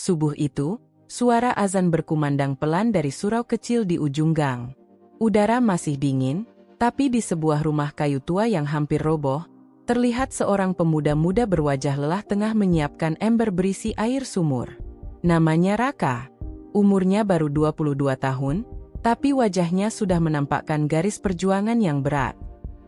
Subuh itu, suara azan berkumandang pelan dari surau kecil di ujung gang. Udara masih dingin, tapi di sebuah rumah kayu tua yang hampir roboh, terlihat seorang pemuda muda berwajah lelah tengah menyiapkan ember berisi air sumur. Namanya Raka. Umurnya baru 22 tahun, tapi wajahnya sudah menampakkan garis perjuangan yang berat.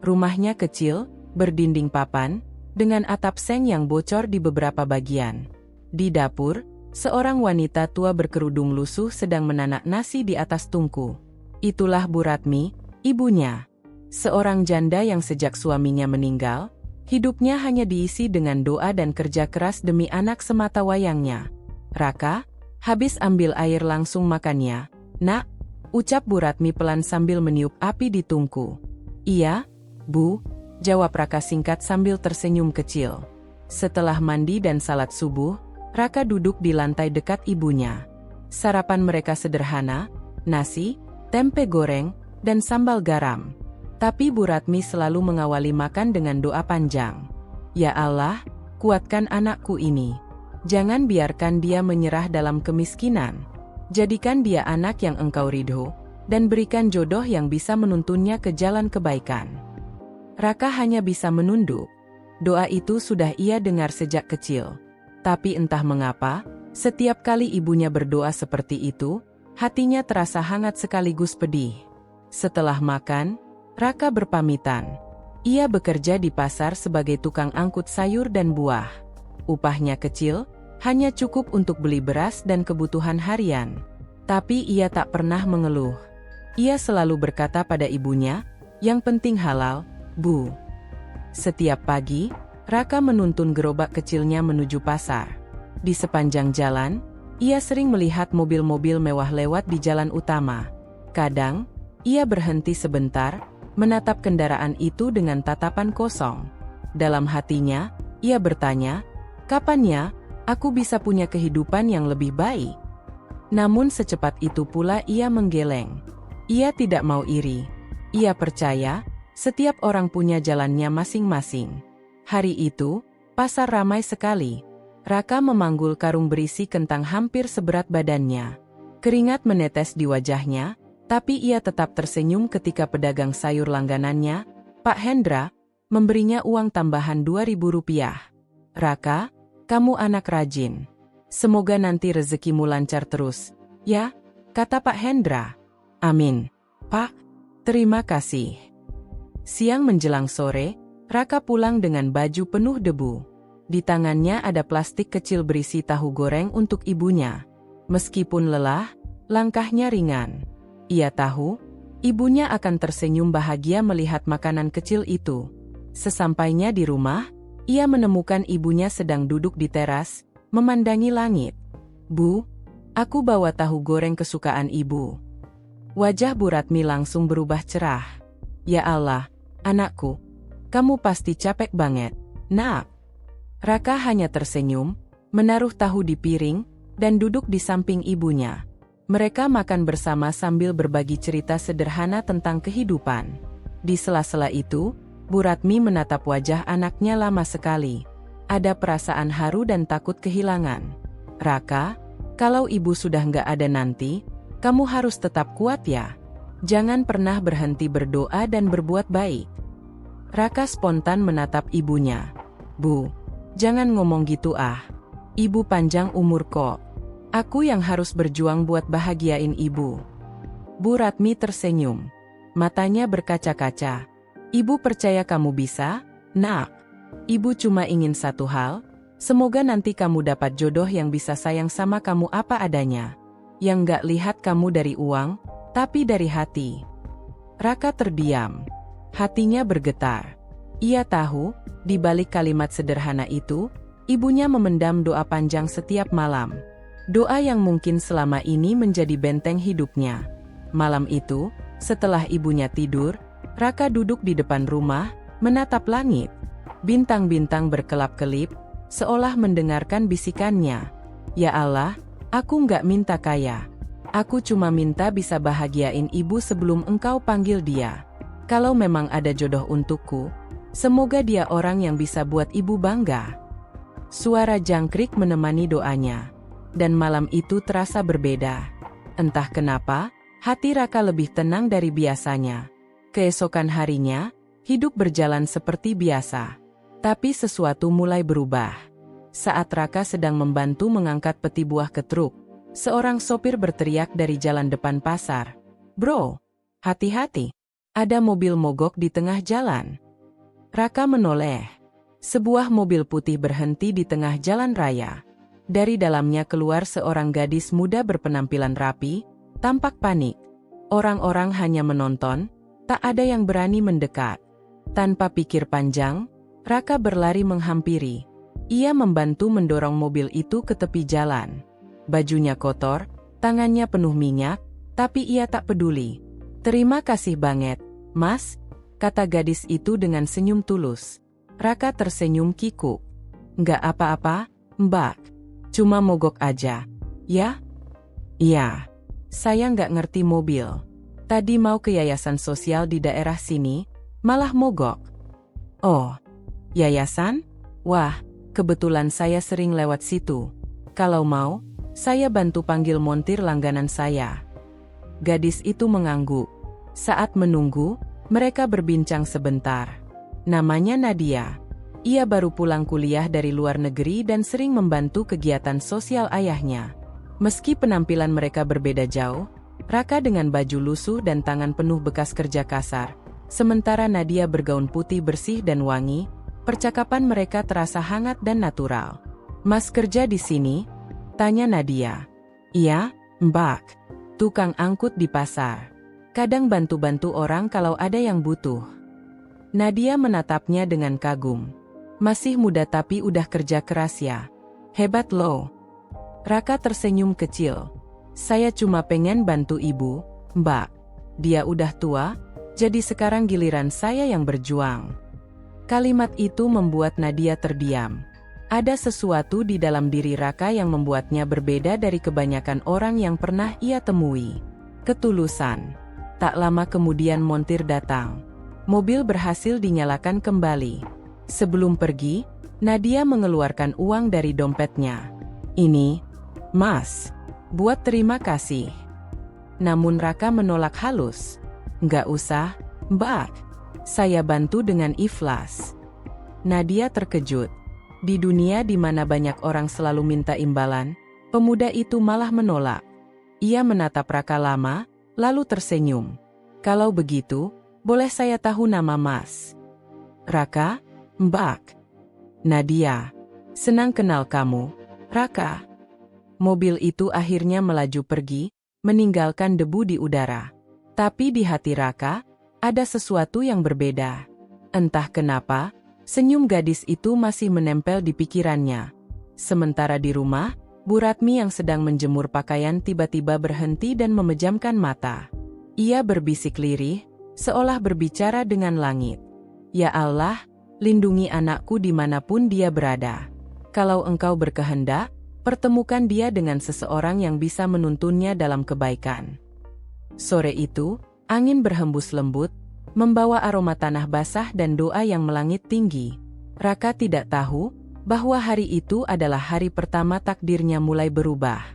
Rumahnya kecil, berdinding papan, dengan atap seng yang bocor di beberapa bagian. Di dapur, seorang wanita tua berkerudung lusuh sedang menanak nasi di atas tungku. Itulah Bu Ratmi, ibunya. Seorang janda yang sejak suaminya meninggal, hidupnya hanya diisi dengan doa dan kerja keras demi anak semata wayangnya. Raka, habis ambil air langsung makannya. Nak, ucap Bu Ratmi pelan sambil meniup api di tungku. Iya, Bu, jawab Raka singkat sambil tersenyum kecil. Setelah mandi dan salat subuh, Raka duduk di lantai dekat ibunya. Sarapan mereka sederhana, nasi, tempe goreng, dan sambal garam. Tapi Bu Ratmi selalu mengawali makan dengan doa panjang. Ya Allah, kuatkan anakku ini. Jangan biarkan dia menyerah dalam kemiskinan. Jadikan dia anak yang Engkau ridho, dan berikan jodoh yang bisa menuntunnya ke jalan kebaikan. Raka hanya bisa menunduk. Doa itu sudah ia dengar sejak kecil. Tapi entah mengapa, setiap kali ibunya berdoa seperti itu, hatinya terasa hangat sekaligus pedih. Setelah makan, Raka berpamitan. Ia bekerja di pasar sebagai tukang angkut sayur dan buah. Upahnya kecil, hanya cukup untuk beli beras dan kebutuhan harian. Tapi ia tak pernah mengeluh. Ia selalu berkata pada ibunya, yang penting halal, Bu. Setiap pagi, Raka menuntun gerobak kecilnya menuju pasar. Di sepanjang jalan, ia sering melihat mobil-mobil mewah lewat di jalan utama. Kadang, ia berhenti sebentar, menatap kendaraan itu dengan tatapan kosong. Dalam hatinya, ia bertanya, kapannya aku bisa punya kehidupan yang lebih baik? Namun secepat itu pula ia menggeleng. Ia tidak mau iri. Ia percaya, setiap orang punya jalannya masing-masing. Hari itu, pasar ramai sekali. Raka memanggul karung berisi kentang hampir seberat badannya. Keringat menetes di wajahnya, tapi ia tetap tersenyum ketika pedagang sayur langganannya, Pak Hendra, memberinya uang tambahan Rp2.000. Raka, kamu anak rajin. Semoga nanti rezekimu lancar terus, ya, kata Pak Hendra. Amin, Pak. Terima kasih. Siang menjelang sore, Raka pulang dengan baju penuh debu. Di tangannya ada plastik kecil berisi tahu goreng untuk ibunya. Meskipun lelah, langkahnya ringan. Ia tahu, ibunya akan tersenyum bahagia melihat makanan kecil itu. Sesampainya di rumah, ia menemukan ibunya sedang duduk di teras, memandangi langit. Bu, aku bawa tahu goreng kesukaan ibu. Wajah Bu Ratmi langsung berubah cerah. Ya Allah, anakku, kamu pasti capek banget, Nak. Raka hanya tersenyum, menaruh tahu di piring, dan duduk di samping ibunya. Mereka makan bersama sambil berbagi cerita sederhana tentang kehidupan. Di sela-sela itu, Bu Ratmi menatap wajah anaknya lama sekali. Ada perasaan haru dan takut kehilangan. Raka, kalau ibu sudah nggak ada nanti, kamu harus tetap kuat ya. Jangan pernah berhenti berdoa dan berbuat baik. Raka spontan menatap ibunya. Bu, jangan ngomong gitu ah. Ibu panjang umur kok. Aku yang harus berjuang buat bahagiain ibu. Bu Ratmi tersenyum. Matanya berkaca-kaca. Ibu percaya kamu bisa, Nak. Ibu cuma ingin satu hal, semoga nanti kamu dapat jodoh yang bisa sayang sama kamu apa adanya. Yang gak lihat kamu dari uang, tapi dari hati. Raka terdiam. Hatinya bergetar. Ia tahu, di balik kalimat sederhana itu, ibunya memendam doa panjang setiap malam. Doa yang mungkin selama ini menjadi benteng hidupnya. Malam itu, setelah ibunya tidur, Raka duduk di depan rumah, menatap langit. Bintang-bintang berkelap-kelip, seolah mendengarkan bisikannya. Ya Allah, aku nggak minta kaya. Aku cuma minta bisa bahagiain ibu sebelum Engkau panggil dia. Kalau memang ada jodoh untukku, semoga dia orang yang bisa buat ibu bangga. Suara jangkrik menemani doanya. dan malam itu terasa berbeda. Entah kenapa, hati Raka lebih tenang dari biasanya. Keesokan harinya, hidup berjalan seperti biasa. Tapi sesuatu mulai berubah. Saat Raka sedang membantu mengangkat peti buah ke truk, seorang sopir berteriak dari jalan depan pasar. "Bro, hati-hati, ada mobil mogok di tengah jalan." Raka menoleh. Sebuah mobil putih berhenti di tengah jalan raya. Dari dalamnya keluar seorang gadis muda berpenampilan rapi, tampak panik. Orang-orang hanya menonton, tak ada yang berani mendekat. Tanpa pikir panjang, Raka berlari menghampiri. Ia membantu mendorong mobil itu ke tepi jalan. Bajunya kotor, tangannya penuh minyak, tapi ia tak peduli. "Terima kasih banget, Mas," kata gadis itu dengan senyum tulus. Raka tersenyum kikuk. "Nggak apa-apa, Mbak. Cuma mogok aja." "Ya?" "Iya. Saya nggak ngerti mobil. Tadi mau ke yayasan sosial di daerah sini, malah mogok." "Oh, yayasan? Wah, kebetulan saya sering lewat situ. Kalau mau, saya bantu panggil montir langganan saya." Gadis itu mengangguk. Saat menunggu, mereka berbincang sebentar. Namanya Nadia. Ia baru pulang kuliah dari luar negeri dan sering membantu kegiatan sosial ayahnya. Meski penampilan mereka berbeda jauh, Raka dengan baju lusuh dan tangan penuh bekas kerja kasar, sementara Nadia bergaun putih bersih dan wangi, percakapan mereka terasa hangat dan natural. "Mas kerja di sini?" tanya Nadia. "Iya, Mbak. Tukang angkut di pasar. Kadang bantu-bantu orang kalau ada yang butuh." Nadia menatapnya dengan kagum. "Masih muda tapi udah kerja keras ya. Hebat loh." Raka tersenyum kecil. "Saya cuma pengen bantu ibu, Mbak. Dia udah tua, jadi sekarang giliran saya yang berjuang." Kalimat itu membuat Nadia terdiam. Ada sesuatu di dalam diri Raka yang membuatnya berbeda dari kebanyakan orang yang pernah ia temui. Ketulusan. Tak lama kemudian montir datang. Mobil berhasil dinyalakan kembali. Sebelum pergi, Nadia mengeluarkan uang dari dompetnya. "Ini, Mas, buat terima kasih." Namun Raka menolak halus. "Nggak usah, Mbak. Saya bantu dengan ikhlas." Nadia terkejut. Di dunia di mana banyak orang selalu minta imbalan, pemuda itu malah menolak. Ia menatap Raka lama, lalu tersenyum. "Kalau begitu, boleh saya tahu nama Mas?" "Raka, Mbak." "Nadia. Senang kenal kamu, Raka." Mobil itu akhirnya melaju pergi, meninggalkan debu di udara. Tapi di hati Raka, ada sesuatu yang berbeda. Entah kenapa, senyum gadis itu masih menempel di pikirannya. Sementara di rumah, Bu Ratmi yang sedang menjemur pakaian tiba-tiba berhenti dan memejamkan mata. Ia berbisik lirih, seolah berbicara dengan langit. "Ya Allah, lindungi anakku dimanapun dia berada. Kalau Engkau berkehendak, pertemukan dia dengan seseorang yang bisa menuntunnya dalam kebaikan." Sore itu, angin berhembus lembut, membawa aroma tanah basah dan doa yang melangit tinggi. Raka tidak tahu bahwa hari itu adalah hari pertama takdirnya mulai berubah.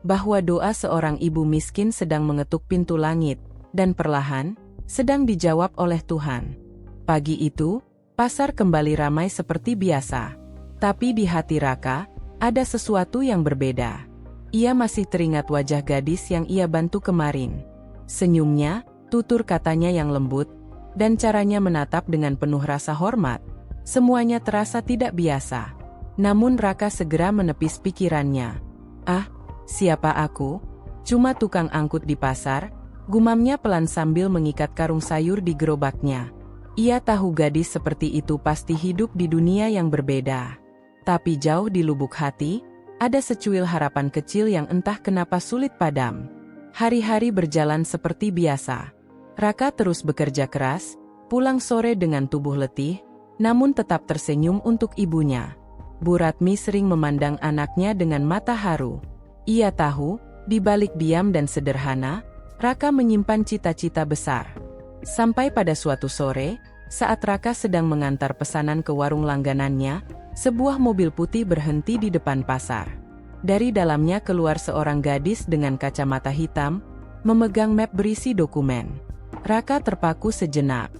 Bahwa doa seorang ibu miskin sedang mengetuk pintu langit, dan perlahan, sedang dijawab oleh Tuhan. Pagi itu, pasar kembali ramai seperti biasa. Tapi di hati Raka, ada sesuatu yang berbeda. Ia masih teringat wajah gadis yang ia bantu kemarin. Senyumnya, tutur katanya yang lembut, dan caranya menatap dengan penuh rasa hormat. Semuanya terasa tidak biasa. Namun Raka segera menepis pikirannya. "Ah, siapa aku? Cuma tukang angkut di pasar," gumamnya pelan sambil mengikat karung sayur di gerobaknya. Ia tahu gadis seperti itu pasti hidup di dunia yang berbeda. Tapi jauh di lubuk hati, ada secuil harapan kecil yang entah kenapa sulit padam. Hari-hari berjalan seperti biasa. Raka terus bekerja keras, pulang sore dengan tubuh letih, namun tetap tersenyum untuk ibunya. Bu Ratmi sering memandang anaknya dengan mata haru. Ia tahu, di balik diam dan sederhana, Raka menyimpan cita-cita besar. Sampai pada suatu sore, saat Raka sedang mengantar pesanan ke warung langganannya, sebuah mobil putih berhenti di depan pasar. Dari dalamnya keluar seorang gadis dengan kacamata hitam, memegang map berisi dokumen. Raka terpaku sejenak.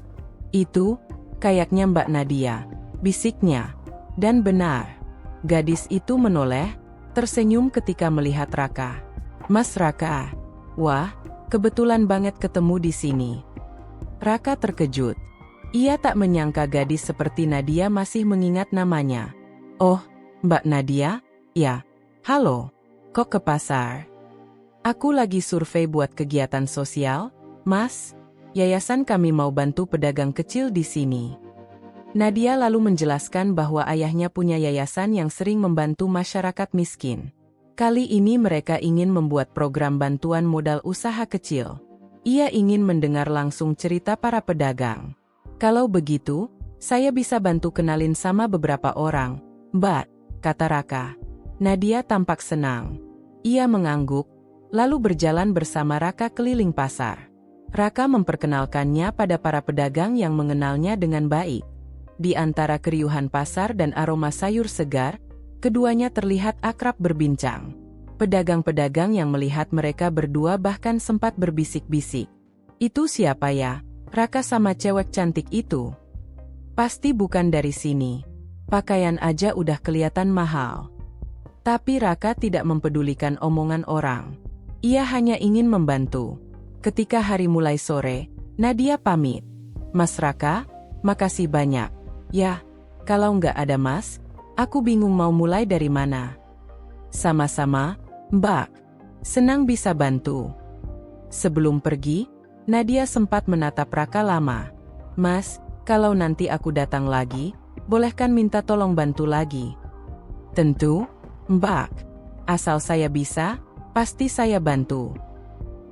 "Itu, kayaknya Mbak Nadia," bisiknya. Dan benar. Gadis itu menoleh, tersenyum ketika melihat Raka. "Mas Raka. Wah, kebetulan banget ketemu di sini." Raka terkejut. Ia tak menyangka gadis seperti Nadia masih mengingat namanya. "Oh, Mbak Nadia? Ya. Halo. Kok ke pasar?" "Aku lagi survei buat kegiatan sosial, Mas. Yayasan kami mau bantu pedagang kecil di sini." Nadia lalu menjelaskan bahwa ayahnya punya yayasan yang sering membantu masyarakat miskin. Kali ini mereka ingin membuat program bantuan modal usaha kecil. Ia ingin mendengar langsung cerita para pedagang. "Kalau begitu, saya bisa bantu kenalin sama beberapa orang, Mbak," kata Raka. Nadia tampak senang. Ia mengangguk, lalu berjalan bersama Raka keliling pasar. Raka memperkenalkannya pada para pedagang yang mengenalnya dengan baik. Di antara keriuhan pasar dan aroma sayur segar, keduanya terlihat akrab berbincang. Pedagang-pedagang yang melihat mereka berdua bahkan sempat berbisik-bisik. "Itu siapa ya? Raka sama cewek cantik itu. Pasti bukan dari sini. Pakaian aja udah kelihatan mahal." Tapi Raka tidak mempedulikan omongan orang. Ia hanya ingin membantu. Ketika hari mulai sore, Nadia pamit. "Mas Raka, makasih banyak. Ya, kalau nggak ada Mas, aku bingung mau mulai dari mana." "Sama-sama, Mbak. Senang bisa bantu." Sebelum pergi, Nadia sempat menatap Raka lama. "Mas, kalau nanti aku datang lagi, bolehkan minta tolong bantu lagi?" "Tentu, Mbak. Asal saya bisa, pasti saya bantu."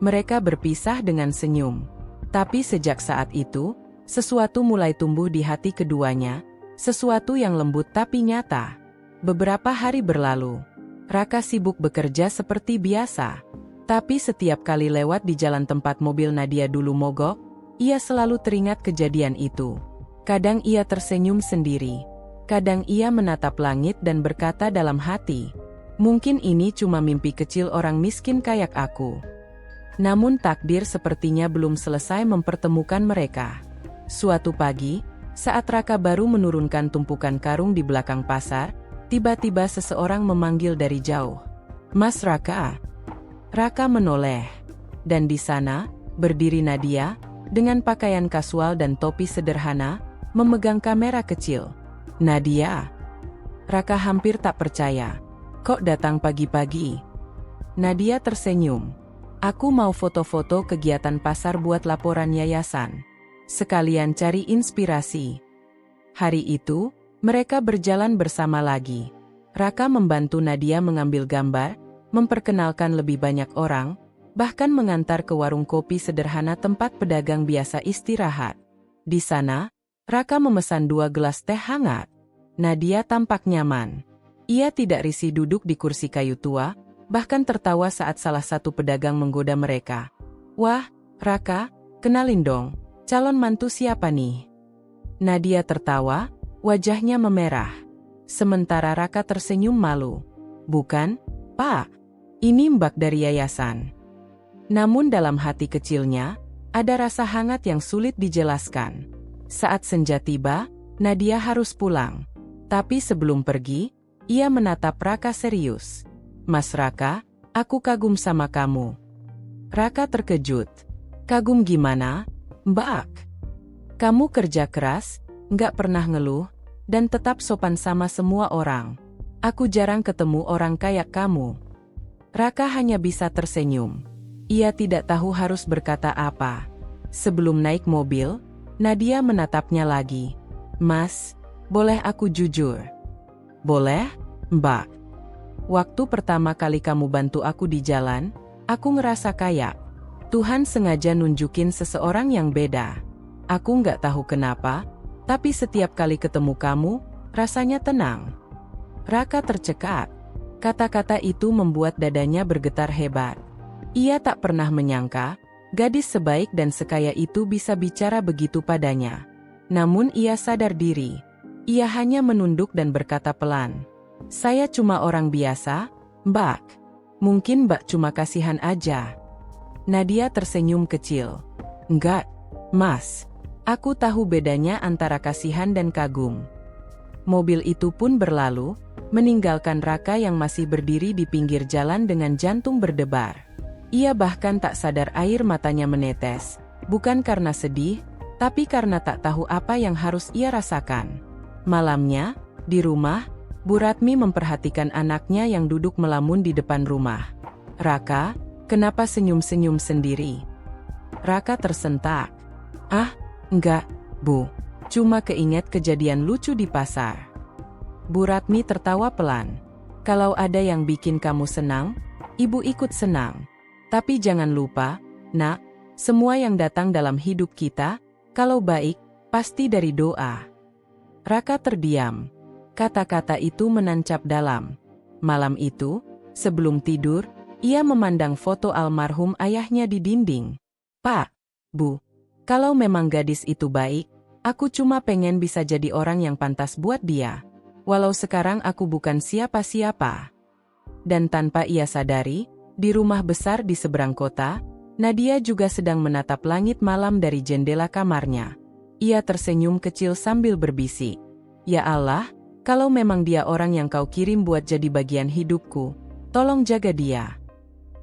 Mereka berpisah dengan senyum. Tapi sejak saat itu, sesuatu mulai tumbuh di hati keduanya, sesuatu yang lembut tapi nyata. Beberapa hari berlalu. Raka sibuk bekerja seperti biasa. Tapi setiap kali lewat di jalan tempat mobil Nadia dulu mogok, ia selalu teringat kejadian itu. Kadang ia tersenyum sendiri. Kadang ia menatap langit dan berkata dalam hati, "Mungkin ini cuma mimpi kecil orang miskin kayak aku." Namun takdir sepertinya belum selesai mempertemukan mereka. Suatu pagi, saat Raka baru menurunkan tumpukan karung di belakang pasar, tiba-tiba seseorang memanggil dari jauh, "Mas Raka." Raka menoleh. Dan di sana, berdiri Nadia, dengan pakaian kasual dan topi sederhana, memegang kamera kecil. "Nadia?" Raka hampir tak percaya. "Kok datang pagi-pagi?" Nadia tersenyum. "Aku mau foto-foto kegiatan pasar buat laporan yayasan. Sekalian cari inspirasi." Hari itu, mereka berjalan bersama lagi. Raka membantu Nadia mengambil gambar, memperkenalkan lebih banyak orang, bahkan mengantar ke warung kopi sederhana tempat pedagang biasa istirahat. Di sana, Raka memesan 2 gelas teh hangat. Nadia tampak nyaman. Ia tidak risih duduk di kursi kayu tua, bahkan tertawa saat salah satu pedagang menggoda mereka. "Wah, Raka, kenalin dong, calon mantu siapa nih?" Nadia tertawa, wajahnya memerah. Sementara Raka tersenyum malu. "Bukan, Pak. Ini Mbak dari yayasan." Namun dalam hati kecilnya, ada rasa hangat yang sulit dijelaskan. Saat senja tiba, Nadia harus pulang. Tapi sebelum pergi, ia menatap Raka serius. "Mas Raka, aku kagum sama kamu." Raka terkejut. "Kagum gimana, Mbak? Kamu kerja keras, nggak pernah ngeluh, dan tetap sopan sama semua orang. Aku jarang ketemu orang kayak kamu." Raka hanya bisa tersenyum. Ia tidak tahu harus berkata apa. Sebelum naik mobil, Nadia menatapnya lagi. "Mas, boleh aku jujur?" "Boleh, Mbak. Waktu pertama kali kamu bantu aku di jalan, aku ngerasa kayak Tuhan sengaja nunjukin seseorang yang beda. Aku nggak tahu kenapa, tapi setiap kali ketemu kamu, rasanya tenang." Raka tercekat. Kata-kata itu membuat dadanya bergetar hebat. Ia tak pernah menyangka, gadis sebaik dan sekaya itu bisa bicara begitu padanya. Namun ia sadar diri. Ia hanya menunduk dan berkata pelan, "Saya cuma orang biasa, Mbak, mungkin Mbak cuma kasihan aja. Nadia tersenyum kecil. Enggak, Mas. Aku tahu bedanya antara kasihan dan kagum. Mobil itu pun berlalu, meninggalkan Raka yang masih berdiri di pinggir jalan dengan jantung berdebar. Ia bahkan tak sadar air matanya menetes, bukan karena sedih, tapi karena tak tahu apa yang harus ia rasakan. Malamnya, di rumah, Bu Ratmi memperhatikan anaknya yang duduk melamun di depan rumah. Raka, kenapa senyum-senyum sendiri? Raka tersentak. Ah, enggak, Bu. Cuma keinget kejadian lucu di pasar. Bu Ratmi tertawa pelan. Kalau ada yang bikin kamu senang, Ibu ikut senang. Tapi jangan lupa, Nak, semua yang datang dalam hidup kita, kalau baik, pasti dari doa. Raka terdiam. Kata-kata itu menancap dalam. Malam itu, sebelum tidur, ia memandang foto almarhum ayahnya di dinding. Pak, Bu, kalau memang gadis itu baik, aku cuma pengen bisa jadi orang yang pantas buat dia. Walau sekarang aku bukan siapa-siapa. Dan tanpa ia sadari, di rumah besar di seberang kota, Nadia juga sedang menatap langit malam dari jendela kamarnya. Ia tersenyum kecil sambil berbisik. Ya Allah, kalau memang dia orang yang kau kirim buat jadi bagian hidupku, tolong jaga dia.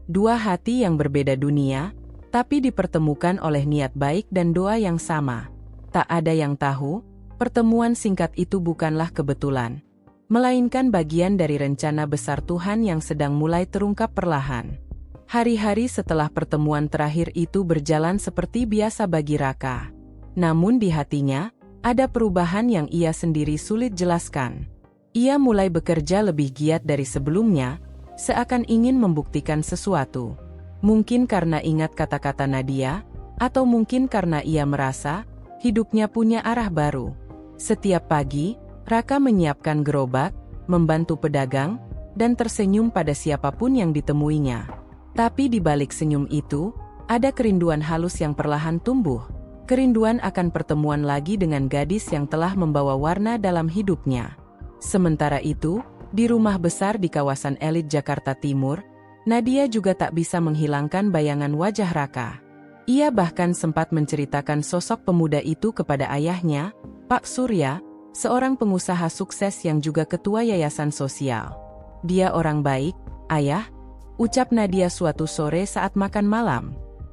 Dua hati yang berbeda dunia, tapi dipertemukan oleh niat baik dan doa yang sama. Tak ada yang tahu, pertemuan singkat itu bukanlah kebetulan, melainkan bagian dari rencana besar Tuhan yang sedang mulai terungkap perlahan. Hari-hari setelah pertemuan terakhir itu berjalan seperti biasa bagi Raka. Namun di hatinya, ada perubahan yang ia sendiri sulit jelaskan. Ia mulai bekerja lebih giat dari sebelumnya, seakan ingin membuktikan sesuatu. Mungkin karena ingat kata-kata Nadia, atau mungkin karena ia merasa hidupnya punya arah baru. Setiap pagi, Raka menyiapkan gerobak, membantu pedagang, dan tersenyum pada siapapun yang ditemuinya. Tapi di balik senyum itu, ada kerinduan halus yang perlahan tumbuh. Kerinduan akan pertemuan lagi dengan gadis yang telah membawa warna dalam hidupnya. Sementara itu, di rumah besar di kawasan elit Jakarta Timur, Nadia juga tak bisa menghilangkan bayangan wajah Raka. Ia bahkan sempat menceritakan sosok pemuda itu kepada ayahnya, Pak Surya, seorang pengusaha sukses yang juga ketua yayasan sosial. Dia orang baik, Ayah, ucap Nadia suatu sore saat makan malam.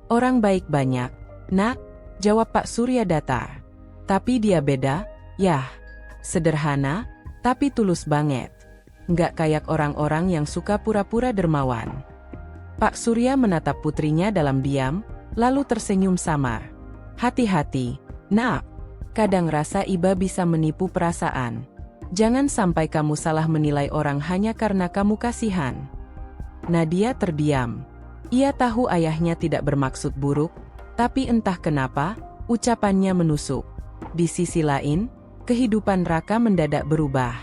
Orang baik banyak, Nak, jawab Pak Surya datar. Tapi dia beda, yah. Sederhana, tapi tulus banget. Nggak kayak orang-orang yang suka pura-pura dermawan. Pak Surya menatap putrinya dalam diam, lalu tersenyum samar. Hati-hati, Nak. Kadang rasa iba bisa menipu perasaan. Jangan sampai kamu salah menilai orang hanya karena kamu kasihan. Nadia terdiam. Ia tahu ayahnya tidak bermaksud buruk, tapi entah kenapa, ucapannya menusuk. Di sisi lain, kehidupan Raka mendadak berubah.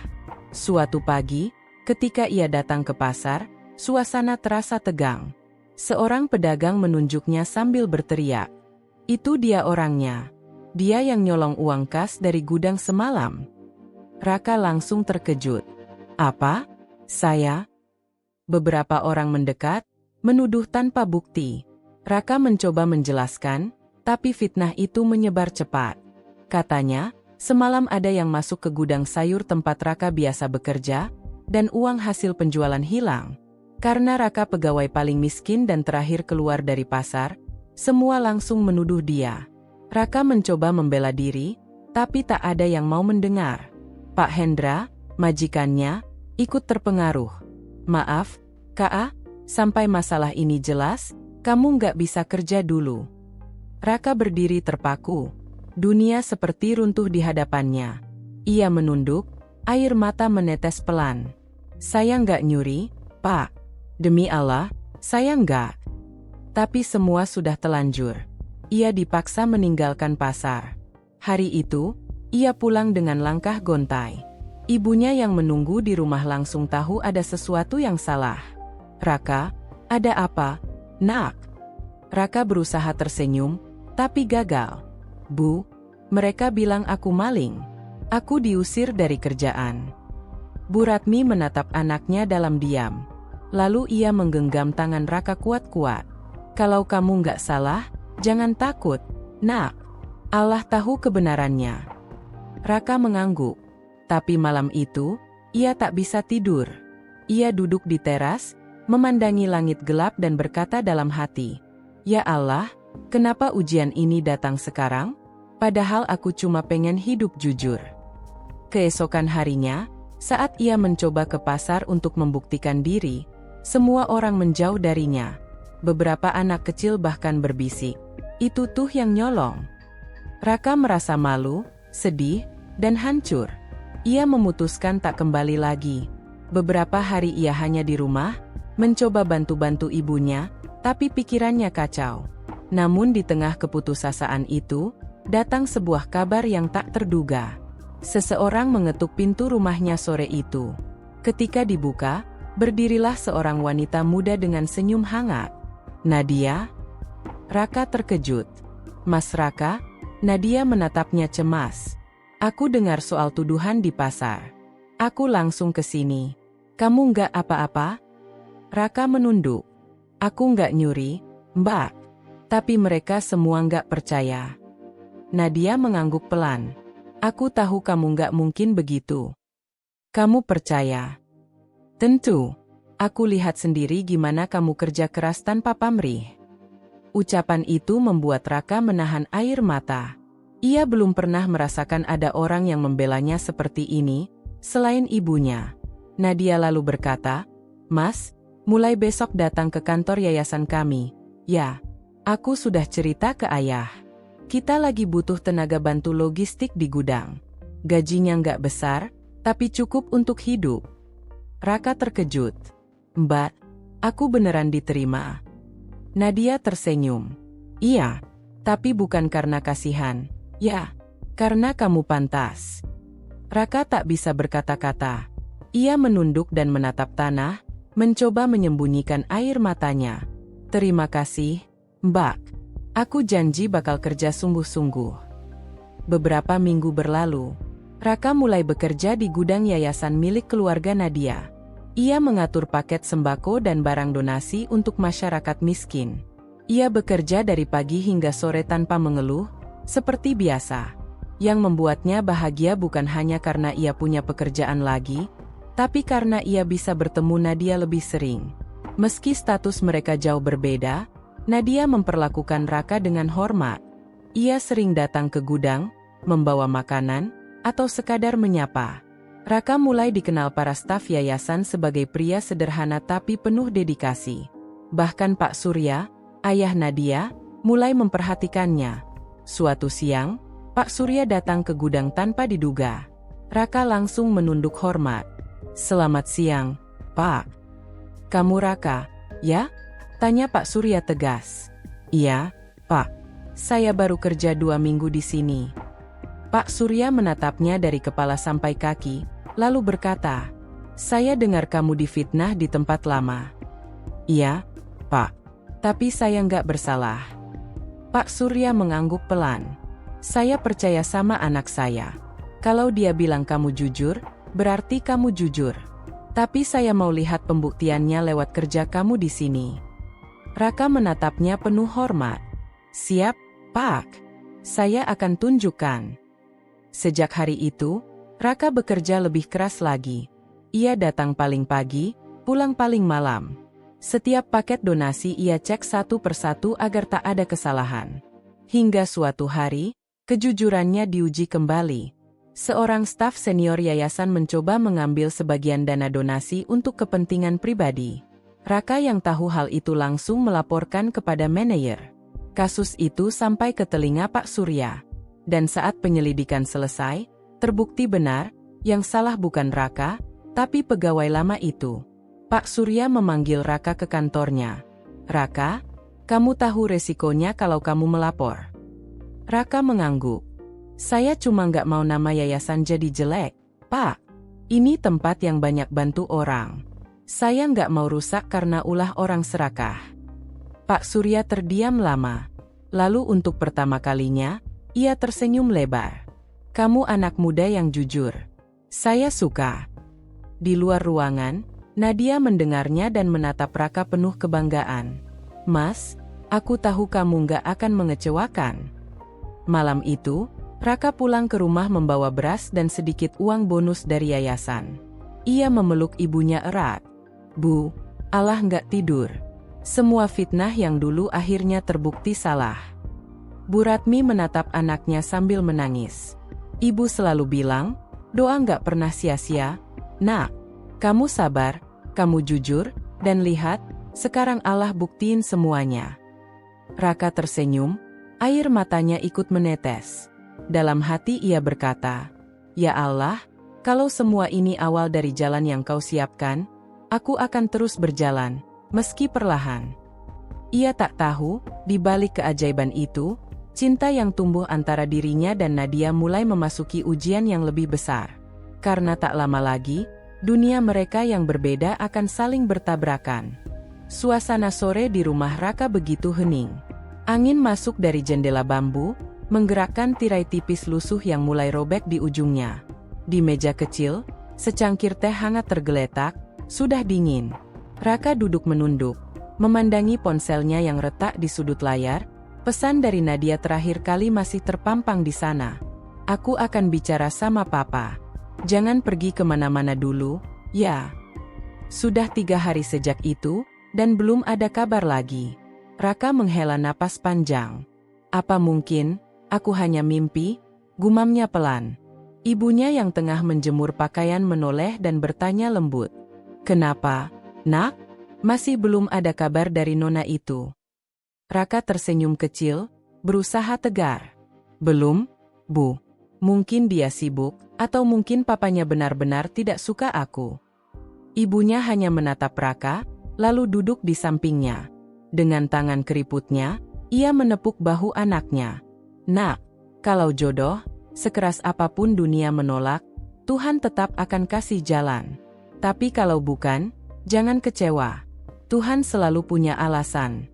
Suatu pagi, ketika ia datang ke pasar, suasana terasa tegang. Seorang pedagang menunjuknya sambil berteriak. Itu dia orangnya. Dia yang nyolong uang kas dari gudang semalam. Raka langsung terkejut. Apa? Saya? Beberapa orang mendekat, menuduh tanpa bukti. Raka mencoba menjelaskan, tapi fitnah itu menyebar cepat. Katanya, semalam ada yang masuk ke gudang sayur tempat Raka biasa bekerja, dan uang hasil penjualan hilang. Karena Raka pegawai paling miskin dan terakhir keluar dari pasar, semua langsung menuduh dia. Raka mencoba membela diri, tapi tak ada yang mau mendengar. Pak Hendra, majikannya, ikut terpengaruh. Maaf, Kak, sampai masalah ini jelas, kamu nggak bisa kerja dulu. Raka berdiri terpaku. Dunia seperti runtuh di hadapannya. Ia menunduk, air mata menetes pelan. Saya nggak nyuri, Pak. Demi Allah, saya nggak. Tapi semua sudah telanjur. Ia dipaksa meninggalkan pasar. Hari itu, ia pulang dengan langkah gontai. Ibunya yang menunggu di rumah langsung tahu ada sesuatu yang salah. Raka, ada apa, Nak? Raka berusaha tersenyum, tapi gagal. Bu, mereka bilang aku maling. Aku diusir dari kerjaan. Bu Ratmi menatap anaknya dalam diam. Lalu ia menggenggam tangan Raka kuat-kuat. Kalau kamu nggak salah, jangan takut, nak. Allah tahu kebenarannya. Raka mengangguk. Tapi malam itu, ia tak bisa tidur. Ia duduk di teras, memandangi langit gelap dan berkata dalam hati, "Ya Allah, kenapa ujian ini datang sekarang? Padahal aku cuma pengen hidup jujur." Keesokan harinya, saat ia mencoba ke pasar untuk membuktikan diri, semua orang menjauh darinya. Beberapa anak kecil bahkan berbisik, "Itu tuh yang nyolong." Raka merasa malu, sedih, dan hancur. Ia memutuskan tak kembali lagi. Beberapa hari ia hanya di rumah, mencoba bantu-bantu ibunya, tapi pikirannya kacau. Namun di tengah keputusasaan itu, datang sebuah kabar yang tak terduga. Seseorang mengetuk pintu rumahnya sore itu. Ketika dibuka, berdirilah seorang wanita muda dengan senyum hangat. "Nadia?" Raka terkejut. "Mas Raka?" Nadia menatapnya cemas. "Aku dengar soal tuduhan di pasar. Aku langsung ke sini. Kamu nggak apa-apa?" Raka menunduk. "Aku nggak nyuri, Mbak." Tapi mereka semua nggak percaya. Nadia mengangguk pelan. "Aku tahu kamu nggak mungkin begitu. Kamu percaya?" "Tentu. Aku lihat sendiri gimana kamu kerja keras tanpa pamrih." Ucapan itu membuat Raka menahan air mata. Ia belum pernah merasakan ada orang yang membelanya seperti ini, selain ibunya. Nadia lalu berkata, "Mas, mulai besok datang ke kantor yayasan kami." "Ya, aku sudah cerita ke ayah. Kita lagi butuh tenaga bantu logistik di gudang. Gajinya nggak besar, tapi cukup untuk hidup." Raka terkejut. "Mbak, aku beneran diterima?" Nadia tersenyum. "Iya, tapi bukan karena kasihan. Ya, karena kamu pantas." Raka tak bisa berkata-kata. Ia menunduk dan menatap tanah, mencoba menyembunyikan air matanya. "Terima kasih, Mbak. Aku janji bakal kerja sungguh-sungguh." Beberapa minggu berlalu, Raka mulai bekerja di gudang yayasan milik keluarga Nadia. Ia mengatur paket sembako dan barang donasi untuk masyarakat miskin. Ia bekerja dari pagi hingga sore tanpa mengeluh, seperti biasa. Yang membuatnya bahagia bukan hanya karena ia punya pekerjaan lagi, tapi karena ia bisa bertemu Nadia lebih sering. Meski status mereka jauh berbeda, Nadia memperlakukan Raka dengan hormat. Ia sering datang ke gudang, membawa makanan, atau sekadar menyapa. Raka mulai dikenal para staf yayasan sebagai pria sederhana tapi penuh dedikasi. Bahkan Pak Surya, ayah Nadia, mulai memperhatikannya. Suatu siang, Pak Surya datang ke gudang tanpa diduga. Raka langsung menunduk hormat. "Selamat siang, Pak." "Kamu Raka, ya?" tanya Pak Surya tegas. "Iya, Pak. Saya baru kerja 2 minggu di sini." Pak Surya menatapnya dari kepala sampai kaki, lalu berkata, "Saya dengar kamu difitnah di tempat lama." "Iya, Pak. Tapi saya nggak bersalah." Pak Surya mengangguk pelan. "Saya percaya sama anak saya. Kalau dia bilang kamu jujur, berarti kamu jujur. Tapi saya mau lihat pembuktiannya lewat kerja kamu di sini." Raka menatapnya penuh hormat. "Siap, Pak. Saya akan tunjukkan." Sejak hari itu, Raka bekerja lebih keras lagi. Ia datang paling pagi, pulang paling malam. Setiap paket donasi ia cek satu persatu agar tak ada kesalahan. Hingga suatu hari, kejujurannya diuji kembali. Seorang staf senior yayasan mencoba mengambil sebagian dana donasi untuk kepentingan pribadi. Raka yang tahu hal itu langsung melaporkan kepada manajer. Kasus itu sampai ke telinga Pak Surya. Dan saat penyelidikan selesai, terbukti benar, yang salah bukan Raka, tapi pegawai lama itu. Pak Surya memanggil Raka ke kantornya. "Raka, kamu tahu resikonya kalau kamu melapor?" Raka mengangguk. "Saya cuma nggak mau nama yayasan jadi jelek, Pak. Ini tempat yang banyak bantu orang. Saya nggak mau rusak karena ulah orang serakah." Pak Surya terdiam lama. Lalu untuk pertama kalinya, ia tersenyum lebar. "Kamu anak muda yang jujur. Saya suka." Di luar ruangan, Nadia mendengarnya dan menatap Raka penuh kebanggaan. "Mas, aku tahu kamu nggak akan mengecewakan." Malam itu, Raka pulang ke rumah membawa beras dan sedikit uang bonus dari yayasan. Ia memeluk ibunya erat. "Bu, Allah nggak tidur. Semua fitnah yang dulu akhirnya terbukti salah." Bu Ratmi menatap anaknya sambil menangis. Ibu selalu bilang, doa nggak pernah sia-sia. "Nak, kamu sabar, kamu jujur, dan lihat, sekarang Allah buktiin semuanya." Raka tersenyum, air matanya ikut menetes. Dalam hati ia berkata, "Ya Allah, kalau semua ini awal dari jalan yang kau siapkan, aku akan terus berjalan, meski perlahan." Ia tak tahu, di balik keajaiban itu, cinta yang tumbuh antara dirinya dan Nadia mulai memasuki ujian yang lebih besar. Karena tak lama lagi, dunia mereka yang berbeda akan saling bertabrakan. Suasana sore di rumah Raka begitu hening. Angin masuk dari jendela bambu, menggerakkan tirai tipis lusuh yang mulai robek di ujungnya. Di meja kecil, secangkir teh hangat tergeletak, sudah dingin. Raka duduk menunduk, memandangi ponselnya yang retak di sudut layar. Pesan dari Nadia terakhir kali masih terpampang di sana. "Aku akan bicara sama Papa. Jangan pergi kemana-mana dulu, ya." Sudah 3 hari sejak itu, dan belum ada kabar lagi. Raka menghela napas panjang. "Apa mungkin aku hanya mimpi?" gumamnya pelan. Ibunya yang tengah menjemur pakaian menoleh dan bertanya lembut. "Kenapa, Nak? Masih belum ada kabar dari Nona itu?" Raka tersenyum kecil, berusaha tegar. "Belum, Bu. Mungkin dia sibuk, atau mungkin papanya benar-benar tidak suka aku." Ibunya hanya menatap Raka, lalu duduk di sampingnya. Dengan tangan keriputnya, ia menepuk bahu anaknya. "Nak, kalau jodoh, sekeras apapun dunia menolak, Tuhan tetap akan kasih jalan. Tapi kalau bukan, jangan kecewa. Tuhan selalu punya alasan."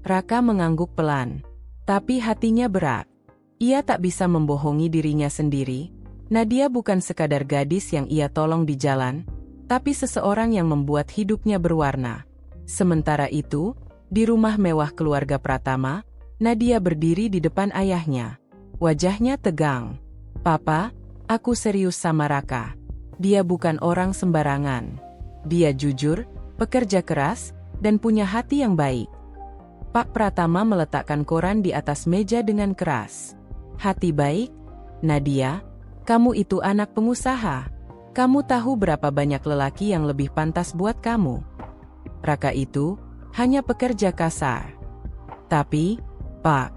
Raka mengangguk pelan, tapi hatinya berat. Ia tak bisa membohongi dirinya sendiri. Nadia bukan sekadar gadis yang ia tolong di jalan, tapi seseorang yang membuat hidupnya berwarna. Sementara itu, di rumah mewah keluarga Pratama, Nadia berdiri di depan ayahnya. Wajahnya tegang. "Papa, aku serius sama Raka. Dia bukan orang sembarangan. Dia jujur, pekerja keras, dan punya hati yang baik." Pak Pratama meletakkan koran di atas meja dengan keras. "Hati baik? Nadia, kamu itu anak pengusaha. Kamu tahu berapa banyak lelaki yang lebih pantas buat kamu. Raka itu hanya pekerja kasar." "Tapi, Pak."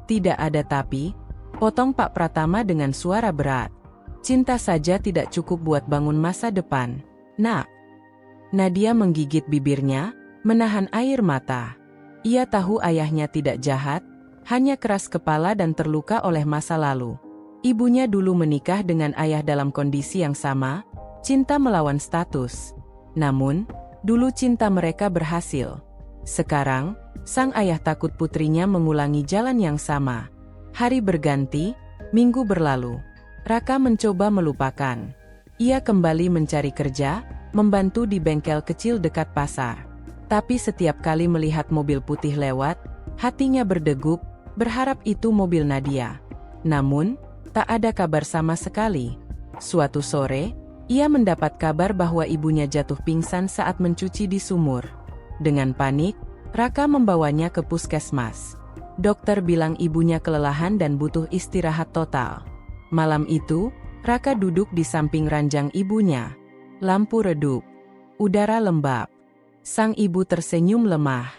"Tidak ada tapi," potong Pak Pratama dengan suara berat. "Cinta saja tidak cukup buat bangun masa depan, Nak." Nadia menggigit bibirnya, menahan air mata. Ia tahu ayahnya tidak jahat, hanya keras kepala dan terluka oleh masa lalu. Ibunya dulu menikah dengan ayah dalam kondisi yang sama, cinta melawan status. Namun, dulu cinta mereka berhasil. Sekarang, sang ayah takut putrinya mengulangi jalan yang sama. Hari berganti, minggu berlalu. Raka mencoba melupakan. Ia kembali mencari kerja, membantu di bengkel kecil dekat pasar. Tapi setiap kali melihat mobil putih lewat, hatinya berdegup, berharap itu mobil Nadia. Namun, tak ada kabar sama sekali. Suatu sore, ia mendapat kabar bahwa ibunya jatuh pingsan saat mencuci di sumur. Dengan panik, Raka membawanya ke puskesmas. Dokter bilang ibunya kelelahan dan butuh istirahat total. Malam itu, Raka duduk di samping ranjang ibunya. Lampu redup, udara lembab. Sang ibu tersenyum lemah.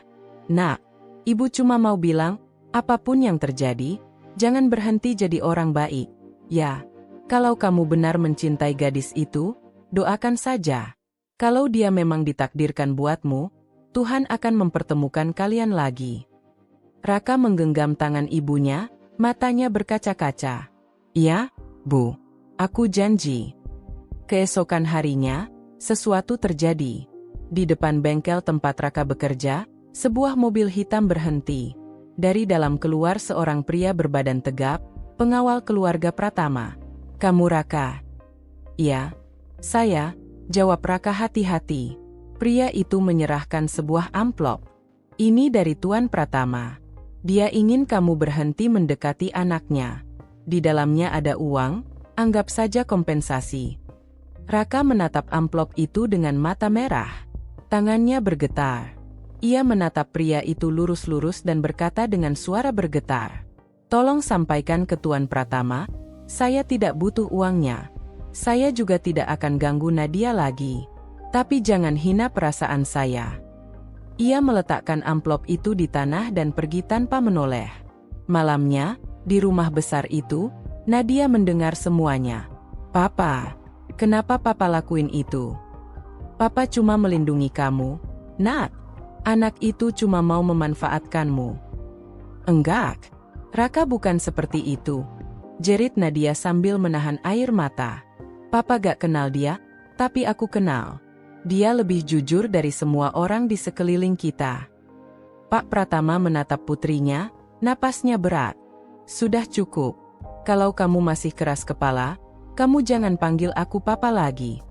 "Nak, ibu cuma mau bilang, apapun yang terjadi, jangan berhenti jadi orang baik. Ya, kalau kamu benar mencintai gadis itu, doakan saja. Kalau dia memang ditakdirkan buatmu, Tuhan akan mempertemukan kalian lagi." Raka menggenggam tangan ibunya, matanya berkaca-kaca. "Ya, Bu. Aku janji." Keesokan harinya, sesuatu terjadi. Di depan bengkel tempat Raka bekerja, sebuah mobil hitam berhenti. Dari dalam keluar seorang pria berbadan tegap, pengawal keluarga Pratama. "Kamu Raka?" "Iya, saya. Jawab Raka hati-hati. Pria itu menyerahkan sebuah amplop. Ini dari Tuan Pratama. Dia ingin kamu berhenti mendekati anaknya. Di dalamnya ada uang, anggap saja kompensasi. Raka menatap amplop itu dengan mata merah. Tangannya bergetar. Ia menatap pria itu lurus-lurus dan berkata dengan suara bergetar. Tolong sampaikan ke Tuan Pratama, saya tidak butuh uangnya. Saya juga tidak akan ganggu Nadia lagi. Tapi jangan hina perasaan saya. Ia meletakkan amplop itu di tanah dan pergi tanpa menoleh. Malamnya, di rumah besar itu, Nadia mendengar semuanya. Papa, kenapa Papa lakuin itu? Papa cuma melindungi kamu, Nat. Anak itu cuma mau memanfaatkanmu. Enggak, Raka bukan seperti itu. Jerit Nadia sambil menahan air mata. Papa gak kenal dia, tapi aku kenal. Dia lebih jujur dari semua orang di sekeliling kita. Pak Pratama menatap putrinya, napasnya berat. Sudah cukup. Kalau kamu masih keras kepala, kamu jangan panggil aku Papa lagi.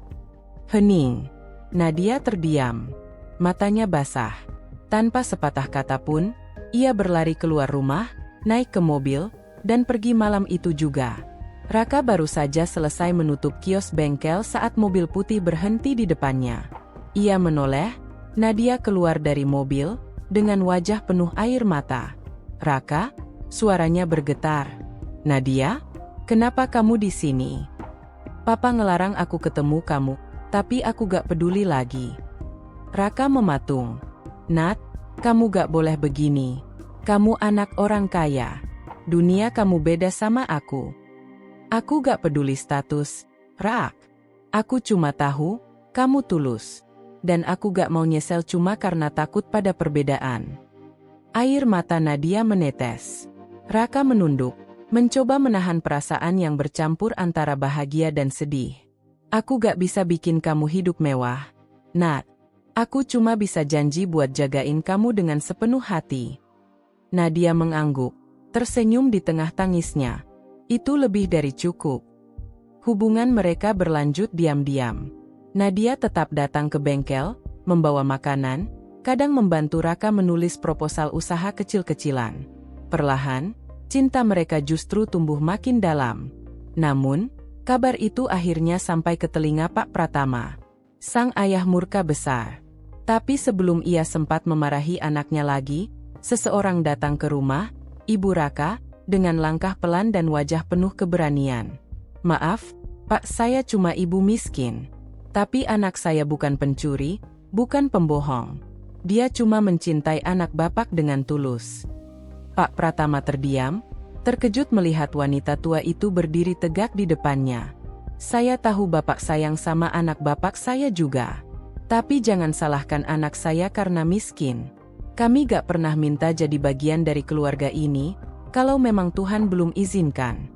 Hening. Nadia terdiam. Matanya basah. Tanpa sepatah kata pun, ia berlari keluar rumah, naik ke mobil, dan pergi malam itu juga. Raka baru saja selesai menutup kios bengkel saat mobil putih berhenti di depannya. Ia menoleh, Nadia keluar dari mobil, dengan wajah penuh air mata. Raka, suaranya bergetar. Nadia, kenapa kamu di sini? Papa ngelarang aku ketemu kamu, tapi aku gak peduli lagi. Raka mematung. Nat, kamu gak boleh begini. Kamu anak orang kaya. Dunia kamu beda sama aku. Aku gak peduli status, Rak. Aku cuma tahu, kamu tulus. Dan aku gak mau nyesel cuma karena takut pada perbedaan. Air mata Nadia menetes. Raka menunduk, mencoba menahan perasaan yang bercampur antara bahagia dan sedih. Aku gak bisa bikin kamu hidup mewah, Nat. Aku cuma bisa janji buat jagain kamu dengan sepenuh hati. Nadia mengangguk, tersenyum di tengah tangisnya. Itu lebih dari cukup. Hubungan mereka berlanjut diam-diam. Nadia tetap datang ke bengkel, membawa makanan, kadang membantu Raka menulis proposal usaha kecil-kecilan. Perlahan, cinta mereka justru tumbuh makin dalam. Namun, kabar itu akhirnya sampai ke telinga Pak Pratama. Sang ayah murka besar. Tapi sebelum ia sempat memarahi anaknya lagi, seseorang datang ke rumah, Ibu Raka, dengan langkah pelan dan wajah penuh keberanian. Maaf, Pak, saya cuma ibu miskin. Tapi anak saya bukan pencuri, bukan pembohong. Dia cuma mencintai anak Bapak dengan tulus. Pak Pratama terdiam, terkejut melihat wanita tua itu berdiri tegak di depannya. Saya tahu Bapak sayang sama anak Bapak saya juga. Tapi jangan salahkan anak saya karena miskin. Kami gak pernah minta jadi bagian dari keluarga ini, kalau memang Tuhan belum izinkan.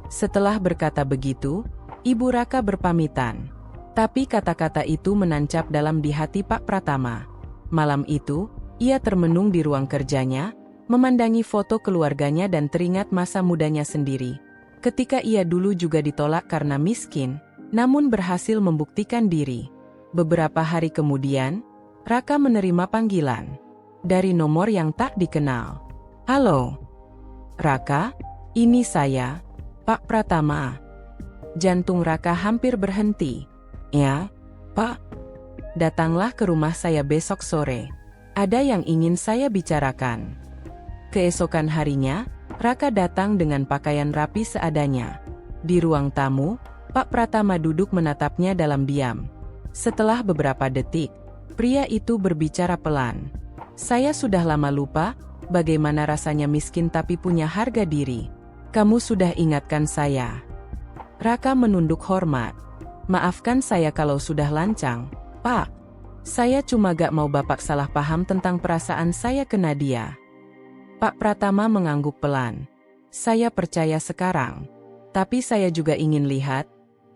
Setelah berkata begitu, Ibu Raka berpamitan. Tapi kata-kata itu menancap dalam di hati Pak Pratama. Malam itu, ia termenung di ruang kerjanya, memandangi foto keluarganya dan teringat masa mudanya sendiri. Ketika ia dulu juga ditolak karena miskin, namun berhasil membuktikan diri. Beberapa hari kemudian, Raka menerima panggilan dari nomor yang tak dikenal. Halo, Raka, ini saya, Pak Pratama. Jantung Raka hampir berhenti. Ya, Pak. Datanglah ke rumah saya besok sore. Ada yang ingin saya bicarakan. Keesokan harinya, Raka datang dengan pakaian rapi seadanya. Di ruang tamu, Pak Pratama duduk menatapnya dalam diam. Setelah beberapa detik, pria itu berbicara pelan. Saya sudah lama lupa, bagaimana rasanya miskin tapi punya harga diri. Kamu sudah ingatkan saya. Raka menunduk hormat. Maafkan saya kalau sudah lancang, Pak. Saya cuma gak mau Bapak salah paham tentang perasaan saya ke Nadia. Pak Pratama mengangguk pelan. Saya percaya sekarang. Tapi saya juga ingin lihat,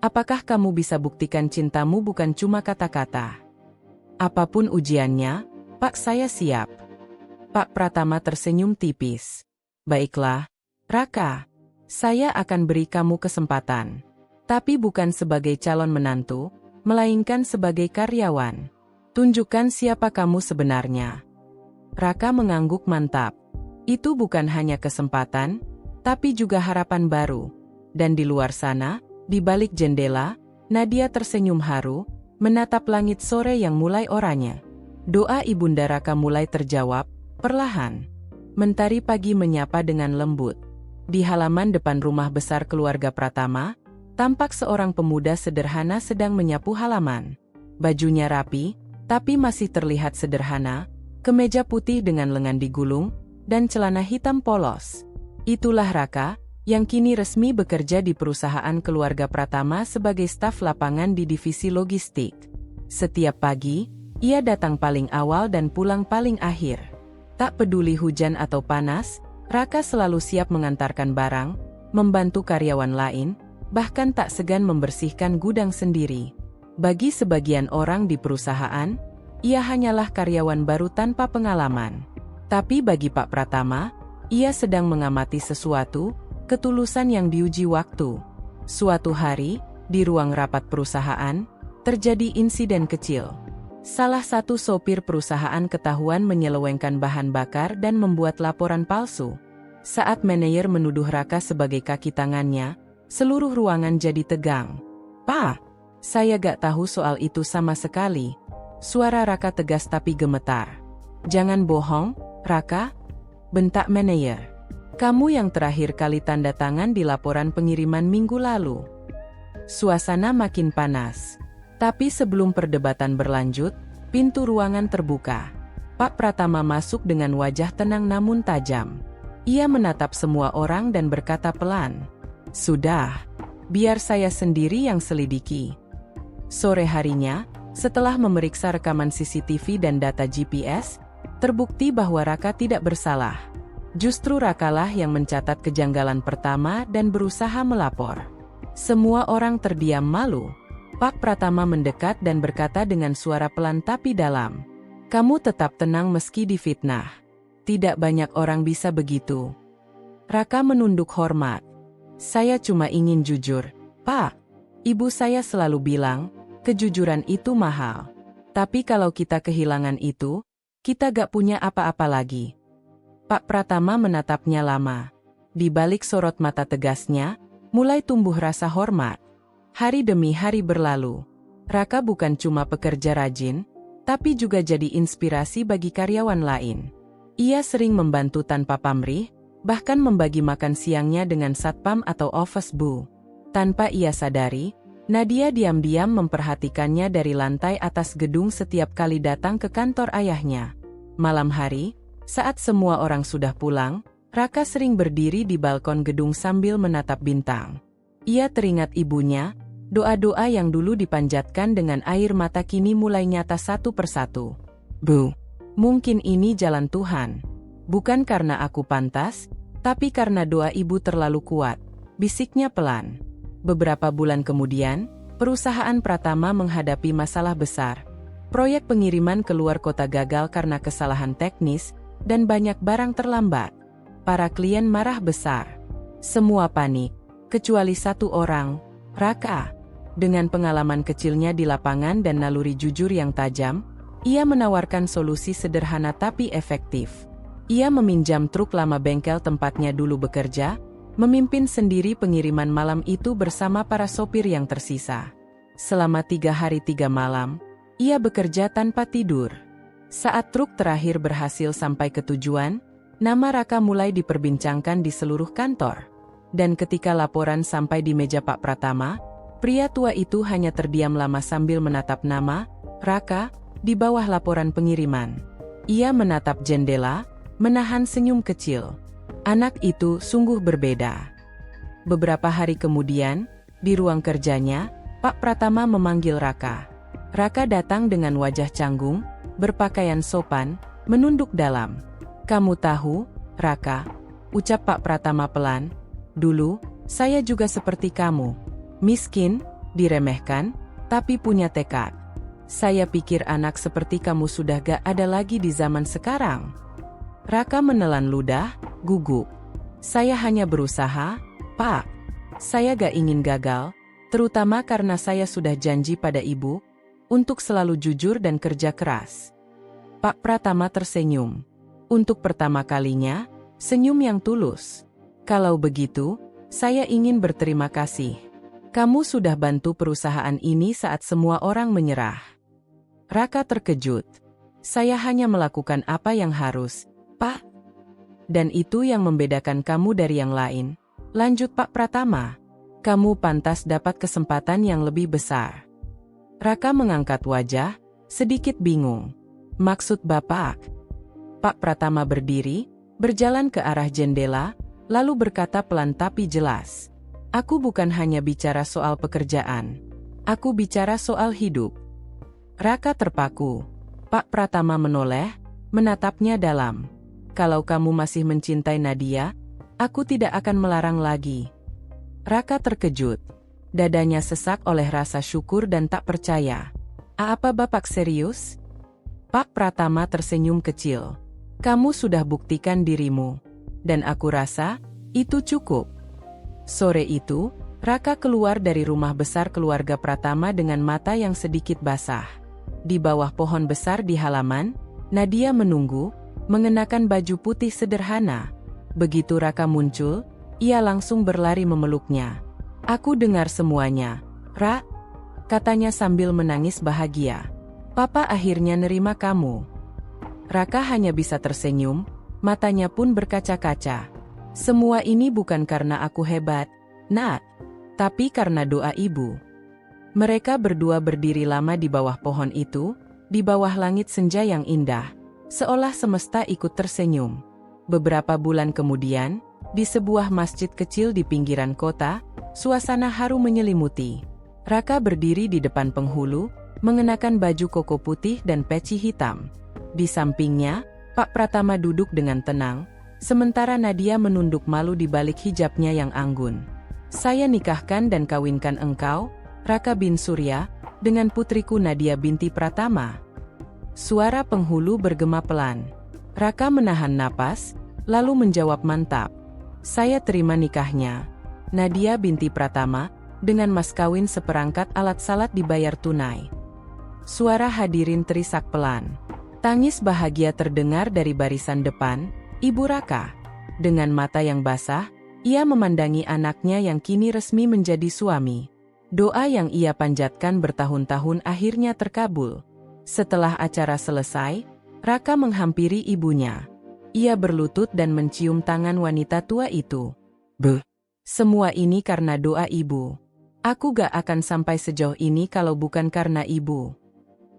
apakah kamu bisa buktikan cintamu bukan cuma kata-kata. Apapun ujiannya, Pak, saya siap. Pak Pratama tersenyum tipis. Baiklah, Raka. Saya akan beri kamu kesempatan. Tapi bukan sebagai calon menantu, melainkan sebagai karyawan. Tunjukkan siapa kamu sebenarnya. Raka mengangguk mantap. Itu bukan hanya kesempatan, tapi juga harapan baru. Dan di luar sana, di balik jendela, Nadia tersenyum haru, menatap langit sore yang mulai oranye. Doa Ibunda Raka mulai terjawab, perlahan. Mentari pagi menyapa dengan lembut. Di halaman depan rumah besar keluarga Pratama, tampak seorang pemuda sederhana sedang menyapu halaman. Bajunya rapi, tapi masih terlihat sederhana, kemeja putih dengan lengan digulung, dan celana hitam polos. Itulah Raka, yang kini resmi bekerja di perusahaan keluarga Pratama sebagai staf lapangan di divisi logistik. Setiap pagi, ia datang paling awal dan pulang paling akhir. Tak peduli hujan atau panas, Raka selalu siap mengantarkan barang, membantu karyawan lain, bahkan tak segan membersihkan gudang sendiri. Bagi sebagian orang di perusahaan, ia hanyalah karyawan baru tanpa pengalaman. Tapi bagi Pak Pratama, ia sedang mengamati sesuatu, ketulusan yang diuji waktu. Suatu hari, di ruang rapat perusahaan, terjadi insiden kecil. Salah satu sopir perusahaan ketahuan menyelewengkan bahan bakar dan membuat laporan palsu. Saat manajer menuduh Raka sebagai kaki tangannya, seluruh ruangan jadi tegang. "Pak, saya gak tahu soal itu sama sekali." Suara Raka tegas tapi gemetar. "Jangan bohong, Raka," bentak manajer. "Kamu yang terakhir kali tanda tangan di laporan pengiriman minggu lalu." Suasana makin panas. Tapi sebelum perdebatan berlanjut, pintu ruangan terbuka. Pak Pratama masuk dengan wajah tenang namun tajam. Ia menatap semua orang dan berkata pelan, "Sudah, biar saya sendiri yang selidiki." Sore harinya, setelah memeriksa rekaman CCTV dan data GPS, terbukti bahwa Raka tidak bersalah. Justru Rakalah yang mencatat kejanggalan pertama dan berusaha melapor. Semua orang terdiam malu. Pak Pratama mendekat dan berkata dengan suara pelan tapi dalam, "Kamu tetap tenang meski difitnah. Tidak banyak orang bisa begitu." Raka menunduk hormat. "Saya cuma ingin jujur, Pak. Ibu saya selalu bilang, kejujuran itu mahal. Tapi kalau kita kehilangan itu, kita gak punya apa-apa lagi." Pak Pratama menatapnya lama. Di balik sorot mata tegasnya, mulai tumbuh rasa hormat. Hari demi hari berlalu. Raka bukan cuma pekerja rajin, tapi juga jadi inspirasi bagi karyawan lain. Ia sering membantu tanpa pamrih, bahkan membagi makan siangnya dengan satpam atau office boy. Tanpa ia sadari, Nadia diam-diam memperhatikannya dari lantai atas gedung setiap kali datang ke kantor ayahnya. Malam hari, saat semua orang sudah pulang, Raka sering berdiri di balkon gedung sambil menatap bintang. Ia teringat ibunya, doa-doa yang dulu dipanjatkan dengan air mata kini mulai nyata satu persatu. "Bu, mungkin ini jalan Tuhan. Bukan karena aku pantas, tapi karena doa ibu terlalu kuat," bisiknya pelan. Beberapa bulan kemudian, perusahaan Pratama menghadapi masalah besar. Proyek pengiriman keluar kota gagal karena kesalahan teknis, dan banyak barang terlambat. Para klien marah besar. Semua panik, kecuali satu orang, Raka. Dengan pengalaman kecilnya di lapangan dan naluri jujur yang tajam, ia menawarkan solusi sederhana tapi efektif. Ia meminjam truk lama bengkel tempatnya dulu bekerja, memimpin sendiri pengiriman malam itu bersama para sopir yang tersisa. Selama 3 hari 3 malam, ia bekerja tanpa tidur. Saat truk terakhir berhasil sampai ke tujuan, nama Raka mulai diperbincangkan di seluruh kantor. Dan ketika laporan sampai di meja Pak Pratama, pria tua itu hanya terdiam lama sambil menatap nama Raka di bawah laporan pengiriman. Ia menatap jendela, menahan senyum kecil. Anak itu sungguh berbeda. Beberapa hari kemudian, di ruang kerjanya, Pak Pratama memanggil Raka. Raka datang dengan wajah canggung, berpakaian sopan, menunduk dalam. "Kamu tahu, Raka," ucap Pak Pratama pelan, "dulu, saya juga seperti kamu. Miskin, diremehkan, tapi punya tekad. Saya pikir anak seperti kamu sudah gak ada lagi di zaman sekarang." Raka menelan ludah, gugup. "Saya hanya berusaha, Pak. Saya gak ingin gagal, Terutama karena saya sudah janji pada ibu untuk selalu jujur dan kerja keras. Pak Pratama tersenyum. Untuk pertama kalinya, senyum yang tulus. Kalau begitu, saya ingin berterima kasih. Kamu sudah bantu perusahaan ini saat semua orang menyerah. Raka terkejut. Saya hanya melakukan apa yang harus, Pak. Dan itu yang membedakan kamu dari yang lain. Lanjut Pak Pratama. Kamu pantas dapat kesempatan yang lebih besar. Raka mengangkat wajah, sedikit bingung. Maksud Bapak? Pak Pratama berdiri, berjalan ke arah jendela, lalu berkata pelan tapi jelas. Aku bukan hanya bicara soal pekerjaan. Aku bicara soal hidup. Raka terpaku. Pak Pratama menoleh, menatapnya dalam. Kalau kamu masih mencintai Nadia, aku tidak akan melarang lagi. Raka terkejut. Dadanya sesak oleh rasa syukur dan tak percaya. Apa Bapak serius? Pak Pratama tersenyum kecil. Kamu sudah buktikan dirimu. Dan aku rasa, itu cukup. Sore itu, Raka keluar dari rumah besar keluarga Pratama dengan mata yang sedikit basah. Di bawah pohon besar di halaman, Nadia menunggu, mengenakan baju putih sederhana. Begitu Raka muncul, ia langsung berlari memeluknya. Aku dengar semuanya, Ra, katanya sambil menangis bahagia. Papa akhirnya nerima kamu. Raka hanya bisa tersenyum, matanya pun berkaca-kaca. Semua ini bukan karena aku hebat, Nak, tapi karena doa ibu. Mereka berdua berdiri lama di bawah pohon itu, di bawah langit senja yang indah, seolah semesta ikut tersenyum. Beberapa bulan kemudian, di sebuah masjid kecil di pinggiran kota, suasana haru menyelimuti. Raka berdiri di depan penghulu, mengenakan baju koko putih dan peci hitam. Di sampingnya, Pak Pratama duduk dengan tenang, sementara Nadia menunduk malu di balik hijabnya yang anggun. Saya nikahkan dan kawinkan engkau, Raka bin Surya, dengan putriku Nadia binti Pratama. Suara penghulu bergema pelan. Raka menahan napas, lalu menjawab mantap. Saya terima nikahnya. Nadia binti Pratama, dengan mas kawin seperangkat alat salat dibayar tunai. Suara hadirin terisak pelan. Tangis bahagia terdengar dari barisan depan. Ibu Raka, dengan mata yang basah, ia memandangi anaknya yang kini resmi menjadi suami. Doa yang ia panjatkan bertahun-tahun akhirnya terkabul. Setelah acara selesai, Raka menghampiri ibunya. Ia berlutut dan mencium tangan wanita tua itu. Semua ini karena doa ibu. Aku gak akan sampai sejauh ini kalau bukan karena ibu.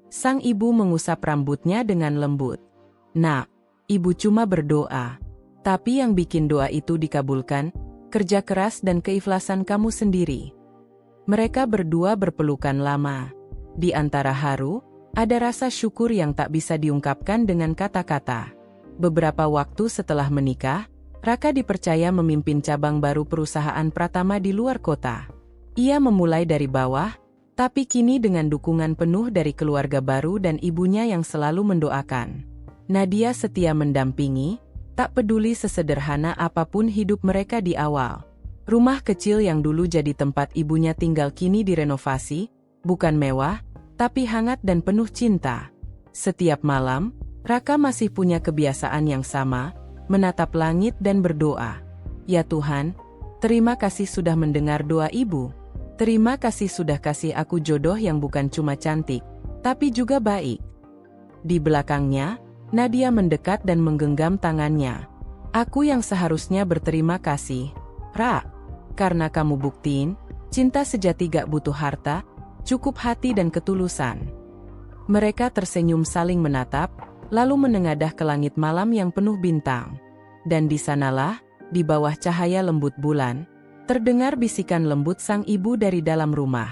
Sang ibu mengusap rambutnya dengan lembut. Nak, ibu cuma berdoa. Tapi yang bikin doa itu dikabulkan, kerja keras dan keikhlasan kamu sendiri. Mereka berdua berpelukan lama. Di antara haru, ada rasa syukur yang tak bisa diungkapkan dengan kata-kata. Beberapa waktu setelah menikah, Raka dipercaya memimpin cabang baru perusahaan Pratama di luar kota. Ia memulai dari bawah, tapi kini dengan dukungan penuh dari keluarga baru dan ibunya yang selalu mendoakan. Nadia setia mendampingi, tak peduli sesederhana apapun hidup mereka di awal. Rumah kecil yang dulu jadi tempat ibunya tinggal kini direnovasi, bukan mewah, tapi hangat dan penuh cinta. Setiap malam, Raka masih punya kebiasaan yang sama, menatap langit dan berdoa. Ya Tuhan, terima kasih sudah mendengar doa ibu. Terima kasih sudah kasih aku jodoh yang bukan cuma cantik, tapi juga baik. Di belakangnya, Nadia mendekat dan menggenggam tangannya. Aku yang seharusnya berterima kasih, Ra, karena kamu buktiin, cinta sejati gak butuh harta, cukup hati dan ketulusan. Mereka tersenyum saling menatap, lalu menengadah ke langit malam yang penuh bintang. Dan di sanalah, di bawah cahaya lembut bulan, terdengar bisikan lembut sang ibu dari dalam rumah.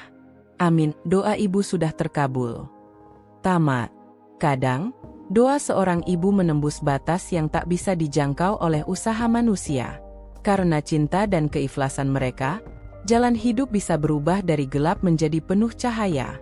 Amin, doa ibu sudah terkabul. Tamat. Kadang, doa seorang ibu menembus batas yang tak bisa dijangkau oleh usaha manusia. Karena cinta dan keikhlasan mereka, jalan hidup bisa berubah dari gelap menjadi penuh cahaya.